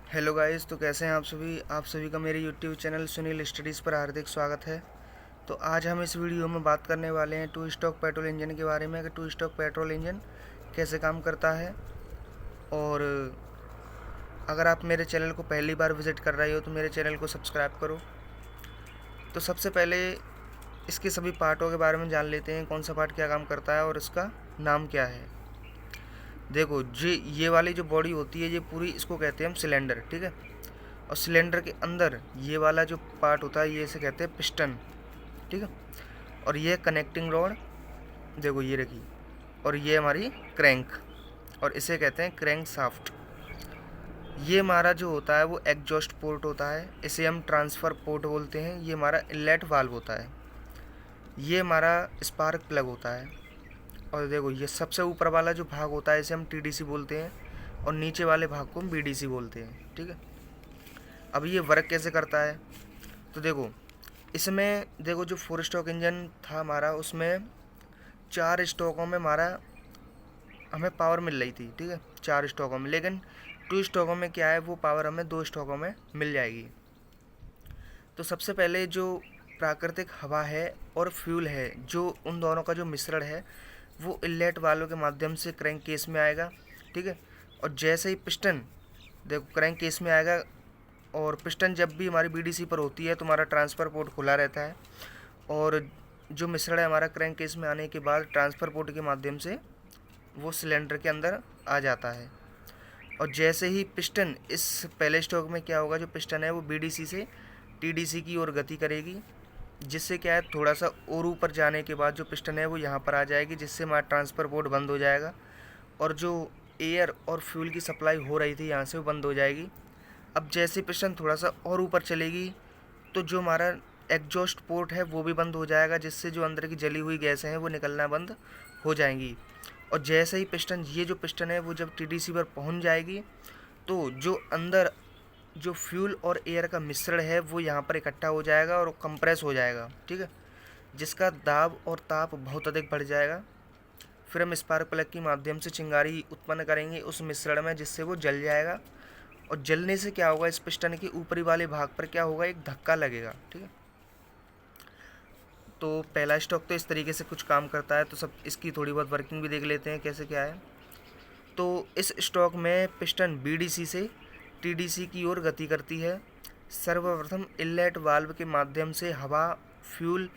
Hello guys, तो कैसे हैं आप सभी का मेरे यूट्यूब चैनल सुनील स्टडीज़ पर हार्दिक स्वागत है। तो आज हम इस वीडियो में बात करने वाले हैं टू स्ट्रोक पेट्रोल इंजन के बारे में कि टू स्ट्रोक पेट्रोल इंजन कैसे काम करता है। और अगर आप मेरे चैनल को पहली बार विज़िट कर रहे हो तो मेरे चैनल को सब्सक्राइब करो। तो सबसे पहले इसके सभी पार्टों के बारे में जान लेते हैं, कौन सा पार्ट क्या काम करता है और इसका नाम क्या है। देखो जी, ये वाली जो बॉडी होती है ये पूरी इसको कहते हैं हम सिलेंडर, ठीक है। और सिलेंडर के अंदर ये वाला जो पार्ट होता है ये इसे कहते हैं पिस्टन, ठीक है। और ये कनेक्टिंग रॉड, देखो ये रखी। और ये हमारी क्रैंक, और इसे कहते हैं क्रैंक शाफ्ट। ये हमारा जो होता है वो एग्जॉस्ट पोर्ट होता है, इसे हम ट्रांसफ़र पोर्ट बोलते हैं। ये हमारा इनलेट वाल्व होता है। ये हमारा स्पार्क प्लग होता है। और देखो ये सबसे ऊपर वाला जो भाग होता है इसे हम टीडीसी बोलते हैं, और नीचे वाले भाग को हम बीडीसी बोलते हैं, ठीक है। अब ये वर्क कैसे करता है, तो देखो इसमें देखो जो 4 स्ट्रोक इंजन था हमारा, उसमें 4 स्ट्रोकों में हमारा हमें पावर मिल रही थी, ठीक है, 4 स्ट्रोकों में। लेकिन 2 स्ट्रोकों में क्या है, वो पावर हमें 2 स्ट्रोकों में मिल जाएगी। तो सबसे पहले जो प्राकृतिक हवा है और फ्यूल है, जो उन दोनों का जो मिश्रण है वो इनलेट वाल्व के माध्यम से क्रैंक केस में आएगा, ठीक है। और जैसे ही पिस्टन देखो क्रैंक केस में आएगा, और पिस्टन जब भी हमारी बीडीसी पर होती है तो हमारा ट्रांसफ़र पोर्ट खुला रहता है, और जो मिश्रण है हमारा क्रैंक केस में आने के बाद ट्रांसफ़र पोर्ट के माध्यम से वो सिलेंडर के अंदर आ जाता है। और जैसे ही पिस्टन इस पहले स्ट्रोक में क्या होगा, जो पिस्टन है वो बीडीसी से टीडीसी की ओर गति करेगी, जिससे क्या है थोड़ा सा और ऊपर जाने के बाद जो पिस्टन है वो यहाँ पर आ जाएगी, जिससे हमारा ट्रांसफ़र पोर्ट बंद हो जाएगा, और जो एयर और फ्यूल की सप्लाई हो रही थी यहाँ से वो बंद हो जाएगी। अब जैसे पिस्टन थोड़ा सा और ऊपर चलेगी तो जो हमारा एग्जॉस्ट पोर्ट है वो भी बंद हो जाएगा, जिससे जो अंदर की जली हुई गैसें हैं वो निकलना बंद हो जाएंगी। और जैसे ही पिस्टन ये जो पिस्टन है वो जब टीडीसी पर पहुंच जाएगी तो जो अंदर जो फ्यूल और एयर का मिश्रण है वो यहाँ पर इकट्ठा हो जाएगा और कंप्रेस हो जाएगा, ठीक है, जिसका दाब और ताप बहुत अधिक बढ़ जाएगा। फिर हम स्पार्क प्लग के माध्यम से चिंगारी उत्पन्न करेंगे उस मिश्रण में, जिससे वो जल जाएगा। और जलने से क्या होगा, इस पिस्टन के ऊपरी वाले भाग पर क्या होगा, एक धक्का लगेगा, ठीक है। तो पहला स्ट्रोक तो इस तरीके से कुछ काम करता है। तो सब इसकी थोड़ी बहुत वर्किंग भी देख लेते हैं कैसे क्या है। तो इस स्ट्रोक में पिस्टन बीडीसी से टीडीसी की ओर गति करती है। सर्वप्रथम इनलेट वाल्व के माध्यम से हवा फ्यूल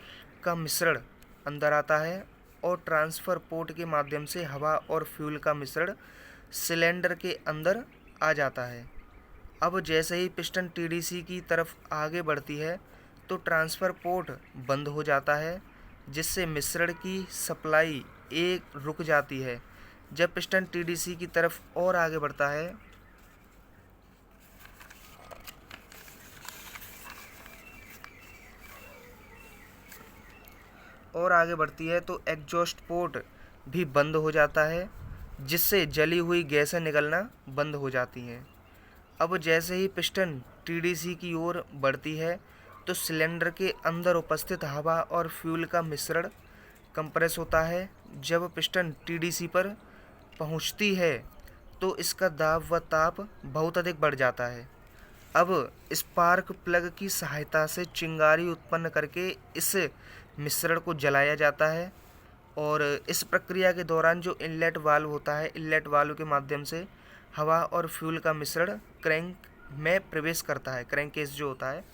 का मिश्रण अंदर आता है, और ट्रांसफ़र पोर्ट के माध्यम से हवा और फ्यूल का मिश्रण सिलेंडर के अंदर आ जाता है। अब जैसे ही पिस्टन टीडीसी की तरफ आगे बढ़ती है तो ट्रांसफ़र पोर्ट बंद हो जाता है, जिससे मिश्रण की सप्लाई एक रुक जाती है। जब पिस्टन टीडीसी की तरफ और आगे बढ़ता है तो एग्जॉस्ट पोर्ट भी बंद हो जाता है, जिससे जली हुई गैसें निकलना बंद हो जाती हैं। अब जैसे ही पिस्टन टीडीसी की ओर बढ़ती है तो सिलेंडर के अंदर उपस्थित हवा और फ्यूल का मिश्रण कंप्रेस होता है। जब पिस्टन टीडीसी पर पहुंचती है तो इसका दाब व ताप बहुत अधिक बढ़ जाता है। अब स्पार्क प्लग की सहायता से चिंगारी उत्पन्न करके इस मिश्रण को जलाया जाता है, और इस प्रक्रिया के दौरान जो इनलेट वाल्व होता है, इनलेट वाल्व के माध्यम से हवा और फ्यूल का मिश्रण क्रैंक में प्रवेश करता है। क्रैंक केस जो होता है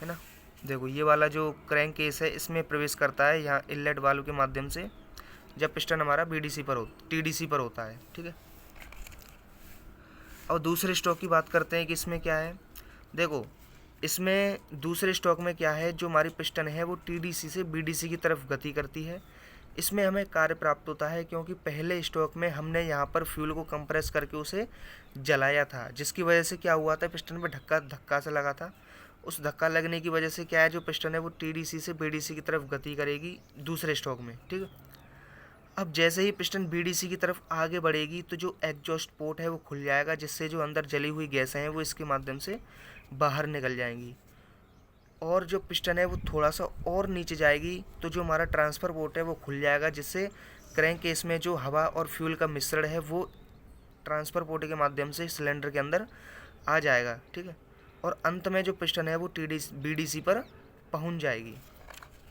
ना, देखो ये वाला जो क्रैंक केस है इसमें प्रवेश करता है यहाँ इनलेट वाल्व के माध्यम से, जब पिस्टन हमारा टीडीसी पर होता है, ठीक है। और दूसरे स्ट्रोक की बात करते हैं कि इसमें क्या है। देखो इसमें दूसरे स्ट्रोक में क्या है, जो हमारी पिस्टन है वो टीडीसी से बीडीसी की तरफ गति करती है। इसमें हमें कार्य प्राप्त होता है, क्योंकि पहले स्ट्रोक में हमने यहाँ पर फ्यूल को कंप्रेस करके उसे जलाया था, जिसकी वजह से क्या हुआ था, पिस्टन में धक्का सा लगा था। उस धक्का लगने की वजह से क्या है, जो पिस्टन है वो टीडीसी से बीडीसी की तरफ गति करेगी दूसरे स्ट्रोक में, ठीक है। अब जैसे ही पिस्टन बीडीसी की तरफ आगे बढ़ेगी तो जो एग्जॉस्ट पोर्ट है वो खुल जाएगा, जिससे जो अंदर जली हुई गैसें हैं वो इसके माध्यम से बाहर निकल जाएंगी। और जो पिस्टन है वो थोड़ा सा और नीचे जाएगी तो जो हमारा ट्रांसफ़र पोर्ट है वो खुल जाएगा, जिससे क्रैंक केस में जो हवा और फ्यूल का मिश्रण है वो ट्रांसफ़र पोर्ट के माध्यम से सिलेंडर के अंदर आ जाएगा, ठीक है। और अंत में जो पिस्टन है वो BDC पर पहुंच जाएगी।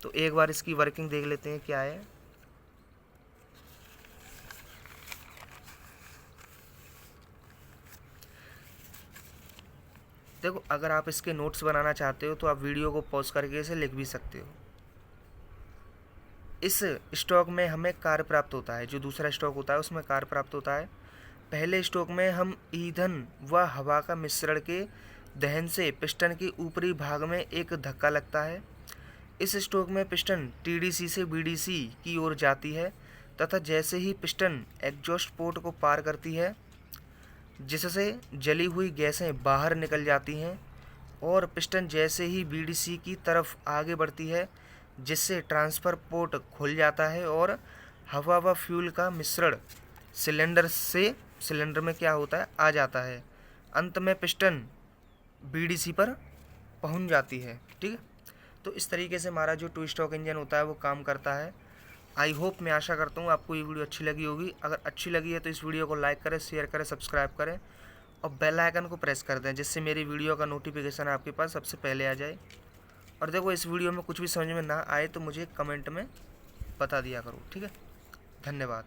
तो एक बार इसकी वर्किंग देख लेते हैं क्या है। देखो, अगर आप इसके नोट्स बनाना चाहते हो तो आप वीडियो को पॉज करके इसे लिख भी सकते हो। इस स्टॉक में हमें कार्य प्राप्त होता है, जो दूसरा स्टॉक होता है उसमें कार्य प्राप्त होता है। पहले स्टॉक में हम ईंधन व हवा का मिश्रण के दहन से पिस्टन के ऊपरी भाग में एक धक्का लगता है। इस स्ट्रोक में पिस्टन TDC से BDC की ओर जाती है तथा जैसे ही पिस्टन एग्जॉस्ट पोर्ट को पार करती है, जिससे जली हुई गैसें बाहर निकल जाती हैं, और पिस्टन जैसे ही BDC की तरफ आगे बढ़ती है, जिससे ट्रांसफ़र पोर्ट खुल जाता है और हवा व फ्यूल का मिश्रण सिलेंडर में क्या होता है, आ जाता है। अंत में पिस्टन BDC पर पहुंच जाती है, ठीक है। तो इस तरीके से हमारा जो टू स्ट्रोक इंजन होता है वो काम करता है। आई होप, मैं आशा करता हूँ आपको ये वीडियो अच्छी लगी होगी। अगर अच्छी लगी है तो इस वीडियो को लाइक करें, शेयर करें, सब्सक्राइब करें और बेल आइकन को प्रेस कर दें, जिससे मेरी वीडियो का नोटिफिकेशन आपके पास सबसे पहले आ जाए। और देखो, इस वीडियो में कुछ भी समझ में ना आए तो मुझे कमेंट में बता दिया करो, ठीक है। धन्यवाद।